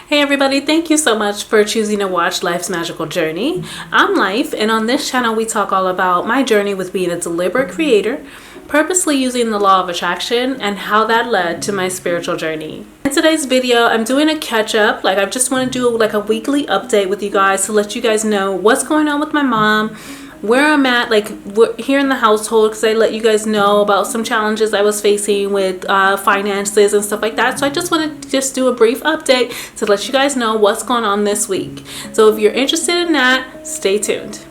Hey everybody, thank you so much for choosing to watch Life's Magical Journey. I'm Life, and on this channel we talk all about my journey with being a deliberate creator, purposely using the law of attraction, and how that led to my spiritual journey. In today's video, I'm doing a catch-up. I just want to do a weekly update with you guys to let you guys know what's going on with my mom, where I'm at, here in the household, because I let you guys know about some challenges I was facing with finances and stuff like that. So I just wanted to do a brief update to let you guys know what's going on this week. So if you're interested in that, stay tuned.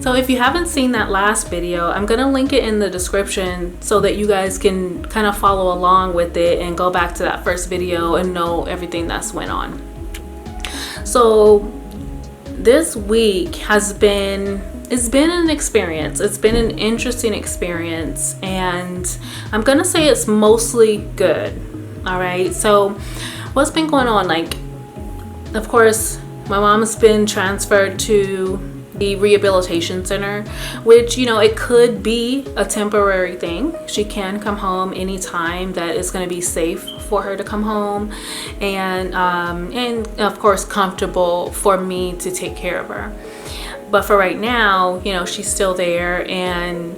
So if you haven't seen that last video, I'm going to link it in the description so that you guys can kind of follow along with it and go back to that first video and know everything that's went on. So this week it's been an experience. It's been an interesting experience, and I'm going to say it's mostly good. All right. So what's been going on? Of course, my mom has been transferred to the rehabilitation center, which, it could be a temporary thing. She can come home anytime that is going to be safe for her to come home, and of course comfortable for me to take care of her. But for right now, she's still there, and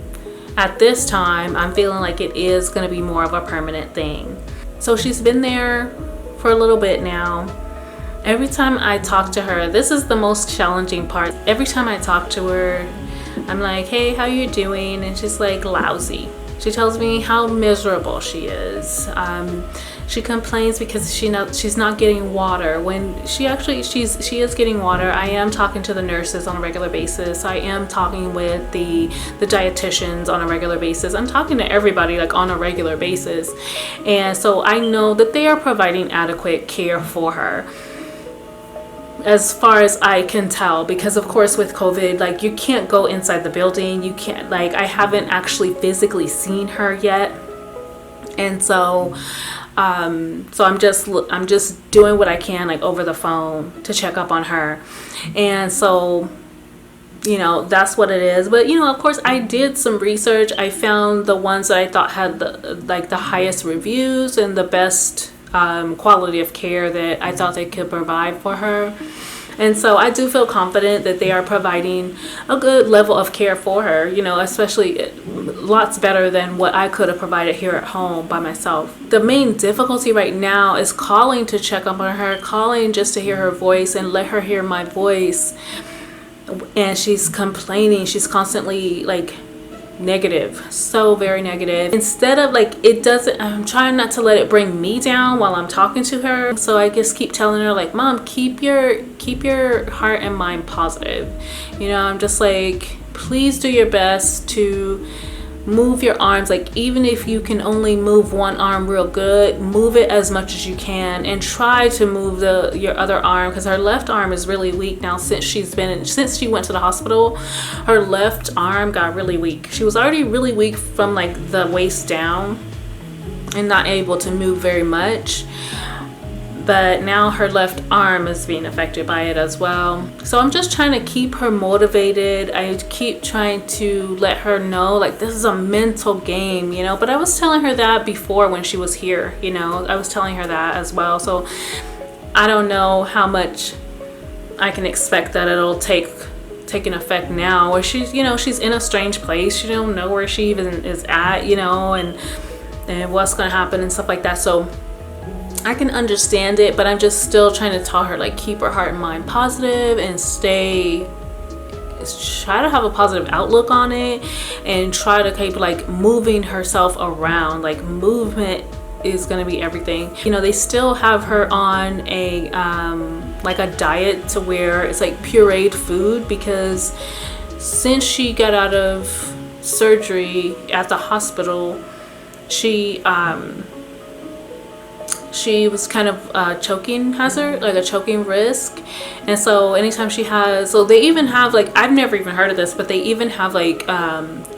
at this time I'm feeling like it is going to be more of a permanent thing. So she's been there for a little bit now. Every time I talk to her, this is the most challenging part. Every time I talk to her, I'm like, hey, how you doing? And she's like, lousy. She tells me how miserable she is. She complains because she's not getting water when she is getting water. I am talking to the nurses on a regular basis. I am talking with the dietitians on a regular basis. I'm talking to everybody on a regular basis. And so I know that they are providing adequate care for her, as far as I can tell, because of course with COVID, you can't go inside the building. You can't, I haven't actually physically seen her yet. And so I'm just doing what I can over the phone to check up on her. And so that's what it is. But of course I did some research. I found the ones that I thought had the highest reviews and the best quality of care that I thought they could provide for her. And so I do feel confident that they are providing a good level of care for her, especially lots better than what I could have provided here at home by myself. The main difficulty right now is calling to check up on her, calling just to hear her voice and let her hear my voice. And she's complaining. She's constantly negative, so very negative. Instead of I'm trying not to let it bring me down while I'm talking to her. So I just keep telling her Mom, keep your heart and mind positive. I'm just please do your best to move your arms. Even if you can only move one arm real good, move it as much as you can, and try to move your other arm, because her left arm is really weak now. Since she went to the hospital, her left arm got really weak. She was already really weak from the waist down and not able to move very much, but now her left arm is being affected by it as well. So I'm just trying to keep her motivated. I keep trying to let her know this is a mental game, but I was telling her that before when she was here, I was telling her that as well. So I don't know how much I can expect that it'll take an effect now, where she's in a strange place. She don't know where she even is at, and what's going to happen and stuff like that. So I can understand it, but I'm just still trying to tell her keep her heart and mind positive and try to have a positive outlook on it, and try to keep moving herself around. Movement is going to be everything. They still have her on a diet to where it's pureed food, because since she got out of surgery at the hospital, she was kind of a choking hazard, a choking risk. And so anytime so they even have I've never even heard of this, but they even have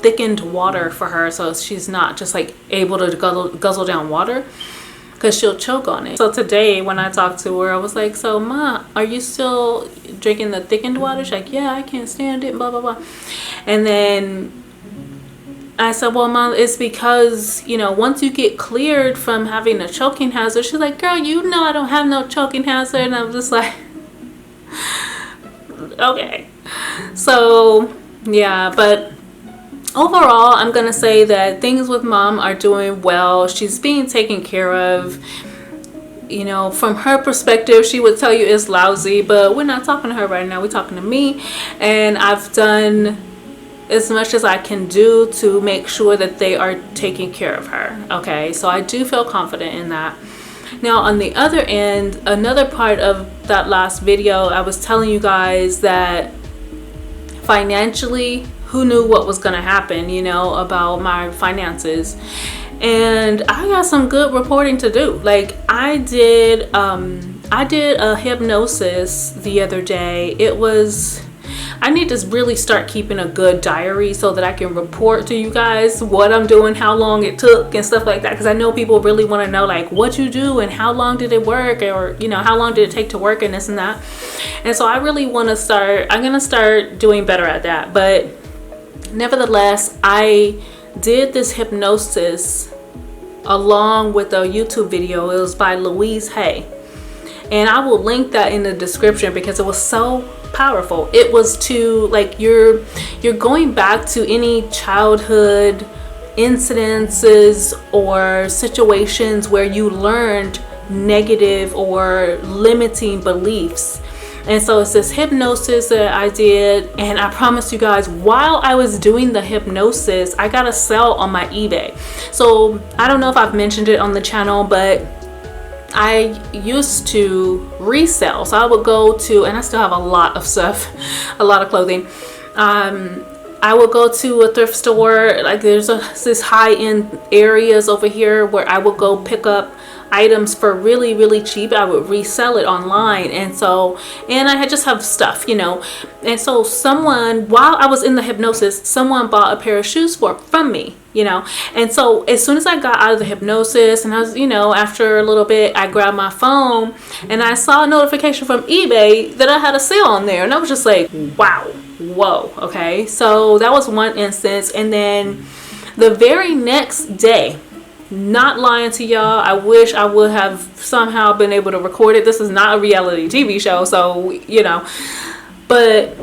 thickened water for her, so she's not just able to guzzle down water. because she'll choke on it. So today when I talked to her, I was like, so Ma, are you still drinking the thickened water? She's like, yeah, I can't stand it, blah blah blah. And then I said, well, Mom, it's because, you know, once you get cleared from having a choking hazard. She's like, girl, you know I don't have no choking hazard. And I'm just like, okay. So yeah, but overall, I'm gonna say that things with Mom are doing well. She's being taken care of. You know, from her perspective, she would tell you it's lousy, but we're not talking to her right now. We're talking to me, and I've done as much as I can do to make sure that they are taking care of her. Okay, so I do feel confident in that. Now on the other end, another part of that last video, I was telling you guys that financially, who knew what was going to happen, you know, about my finances. And I got some good reporting to do. Like I did a hypnosis the other day. I need to really start keeping a good diary so that I can report to you guys what I'm doing, how long it took and stuff like that. Because I know people really want to know like what you do and how long did it work, or, you know, how long did it take to work and this and that. And so I really want to I'm going to start doing better at that. But nevertheless, I did this hypnosis along with a YouTube video. It was by Louise Hay. And I will link that in the description because it was so powerful. It was to like you're going back to any childhood incidences or situations where you learned negative or limiting beliefs. And so it's this hypnosis that I did, and I promise you guys, while I was doing the hypnosis, I got a sale on my eBay. So I don't know if I've mentioned it on the channel, but I used to resell. So I would go to, and I still have a lot of stuff, a lot of clothing. I would go to a thrift store. Like there's this high-end areas over here where I would go pick up items for really, really cheap. I would resell it online. And I had just have stuff, you know. And so while I was in the hypnosis, someone bought a pair of shoes from me, you know. And so as soon as I got out of the hypnosis, and I was, you know, after a little bit, I grabbed my phone and I saw a notification from eBay that I had a sale on there. And I was just like, wow, whoa, okay. So that was one instance. And then the very next day, not lying to y'all, I wish I would have somehow been able to record it. This is not a reality TV show, so, you know. But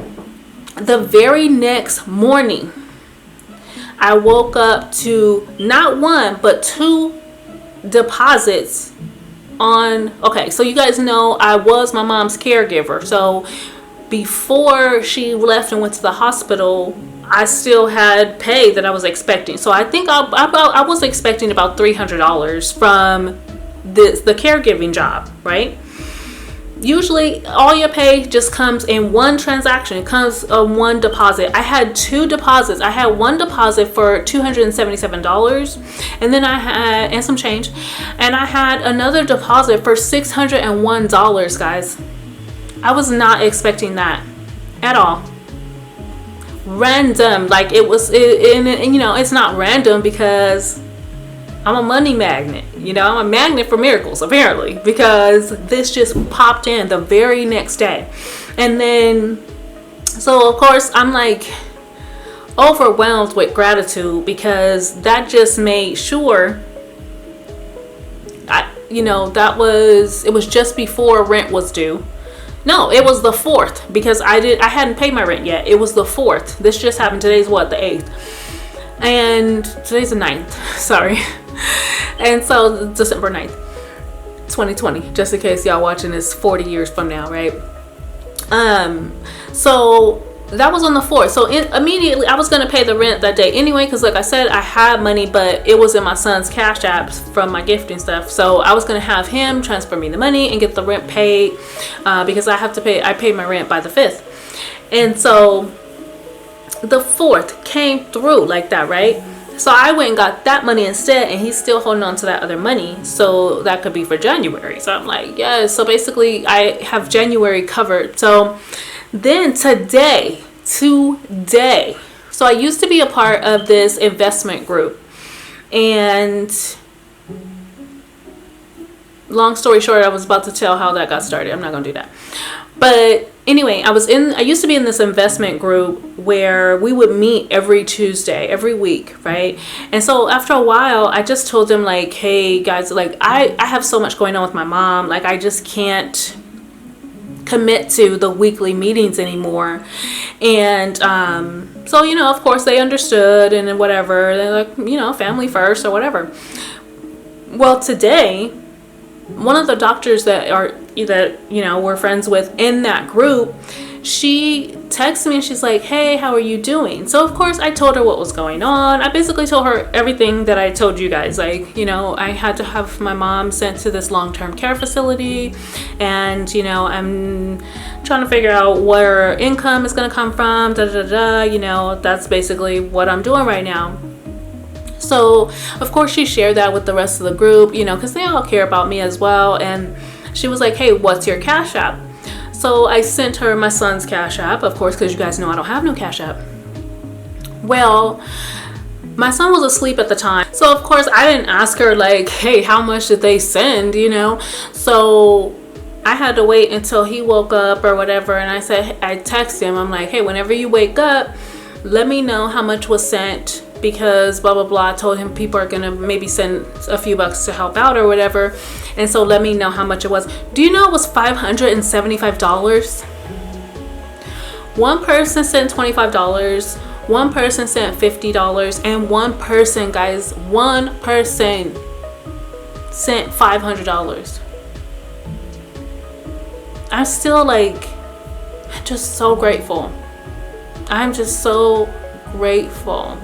the very next morning, I woke up to not one, but 2 deposits on, okay, so you guys know I was my mom's caregiver. So before she left and went to the hospital, I still had pay that I was expecting. So I think I was expecting about $300 from the caregiving job, right? Usually all your pay just comes in one transaction. It comes on one deposit. I had 2 deposits. I had one deposit for $277, and then I had, and some change, and I had another deposit for $601, guys. I was not expecting that at all. Random, like it was, and you know, it's not random because I'm a money magnet, you know. I'm a magnet for miracles apparently, because this just popped in the very next day. And then so of course I'm like overwhelmed with gratitude, because that just made sure it was just before rent was due. No, it was the 4th, because I hadn't paid my rent yet. It was the 4th. This just happened. Today's what, the 8th? And today's the 9th. Sorry. And so December 9th, 2020, just in case y'all watching this 40 years from now, right? So that was on the 4th. So immediately I was going to pay the rent that day anyway, because like I said, I had money, but it was in my son's cash apps from my gifting stuff. So I was going to have him transfer me the money and get the rent paid, because I paid my rent by the 5th. And so the 4th came through like that, right? So I went and got that money instead, and he's still holding on to that other money, so that could be for January. So I'm like, yeah. So basically I have January covered. So then today, so I used to be a part of this investment group, and long story short, I was about to tell how that got started. I'm not gonna do that. But anyway, I used to be in this investment group where we would meet every Tuesday, every week, right? And so after a while, I just told them like, hey guys, like I have so much going on with my mom. Like I just can't commit to the weekly meetings anymore. And so, you know, of course they understood and whatever. They're like, you know, family first or whatever. Well, today, one of the doctors that you know we're friends with in that group, she texted me and she's like, hey, how are you doing? So of course I told her what was going on. I basically told her everything that I told you guys. Like, you know, I had to have my mom sent to this long-term care facility, and you know, I'm trying to figure out where her income is going to come from, you know, that's basically what I'm doing right now. So of course she shared that with the rest of the group, you know, because they all care about me as well. And she was like, hey, what's your Cash App? So I sent her my son's Cash App, of course, because you guys know I don't have no Cash App. Well, my son was asleep at the time, so of course I didn't ask her like, hey, how much did they send, you know? So I had to wait until he woke up or whatever, and I texted him, I'm like, hey, whenever you wake up, let me know how much was sent, because blah blah blah. I told him people are gonna maybe send a few bucks to help out or whatever, and so let me know how much it was. Do you know it was $575? One person sent $25, one person sent $50, and one person, guys, one person sent $500. I'm still like just so grateful. I'm just so grateful.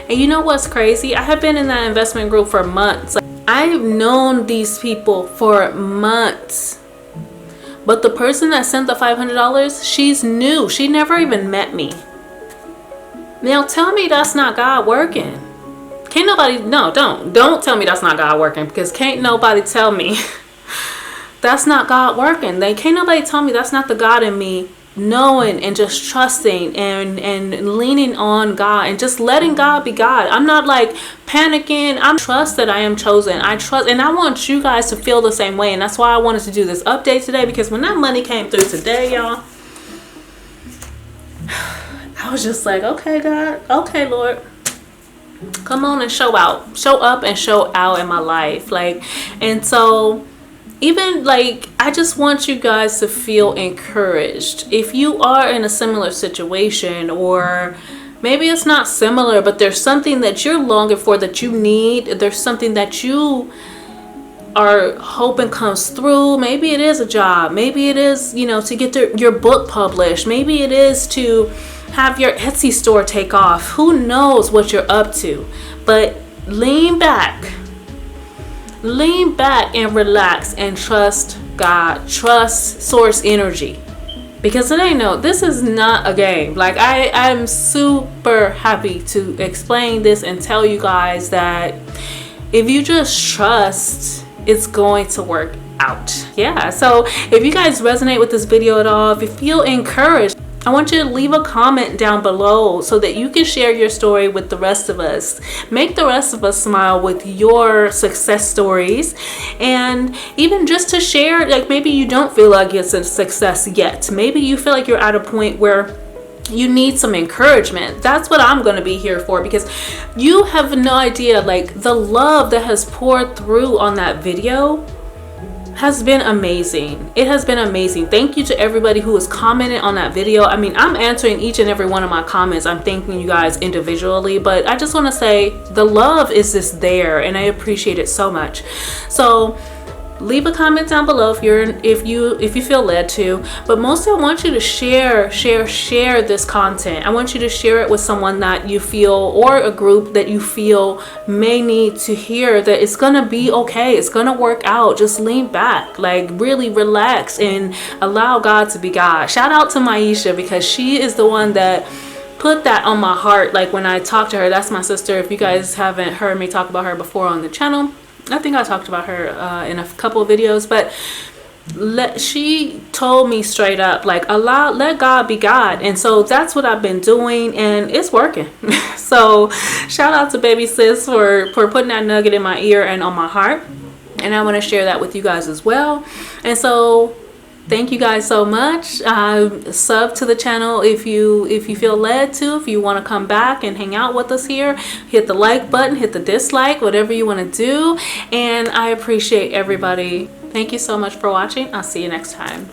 And you know what's crazy? I have been in that investment group for months. Like, I've known these people for months. But the person that sent the $500, she's new. She never even met me. Now tell me that's not God working. Can't nobody, no, don't tell me that's not God working, because can't nobody tell me that's not God working. Can't nobody tell me that's not the God in me knowing and just trusting and leaning on God and just letting God be God. I'm not like panicking. I trust that I am chosen. I trust, and I want you guys to feel the same way. And that's why I wanted to do this update today, because when that money came through today, y'all, I was just like, okay, God, okay, Lord, come on and show up and show out in my life. Like, and so even like, I just want you guys to feel encouraged. If you are in a similar situation, or maybe it's not similar, but there's something that you're longing for, that you need, there's something that you are hoping comes through. Maybe it is a job. Maybe it is, you know, to get your book published. Maybe it is to have your Etsy store take off. Who knows what you're up to? But lean back and relax and trust God, trust source energy, because this is not a game. Like I'm super happy to explain this and tell you guys that if you just trust, it's going to work out. Yeah, so if you guys resonate with this video at all, if you feel encouraged, I want you to leave a comment down below so that you can share your story with the rest of us. Make the rest of us smile with your success stories. And even just to share, like maybe you don't feel like it's a success yet. Maybe you feel like you're at a point where you need some encouragement. That's what I'm going to be here for, because you have no idea, like the love that has poured through on that video has been amazing. It has been amazing. Thank you to everybody who has commented on that video. I mean, I'm answering each and every one of my comments. I'm thanking you guys individually, but I just want to say the love is just there, and I appreciate it so much. So leave a comment down below if you feel led to, but mostly I want you to share this content. I want you to share it with someone that you feel, or a group that you feel may need to hear that it's gonna be okay, it's gonna work out. Just lean back, like really relax and allow God to be God. Shout out to Maisha, because she is the one that put that on my heart. Like when I talked to her, that's my sister. If you guys haven't heard me talk about her before on the channel, I think I talked about her in a couple of videos, but she told me straight up, like, let God be God. And so that's what I've been doing, and it's working. So shout out to baby sis for putting that nugget in my ear and on my heart. and I want to share that with you guys as well. And so thank you guys so much. Sub to the channel if you feel led to. If you want to come back and hang out with us here, hit the like button, hit the dislike, whatever you want to do. And I appreciate everybody. Thank you so much for watching. I'll see you next time.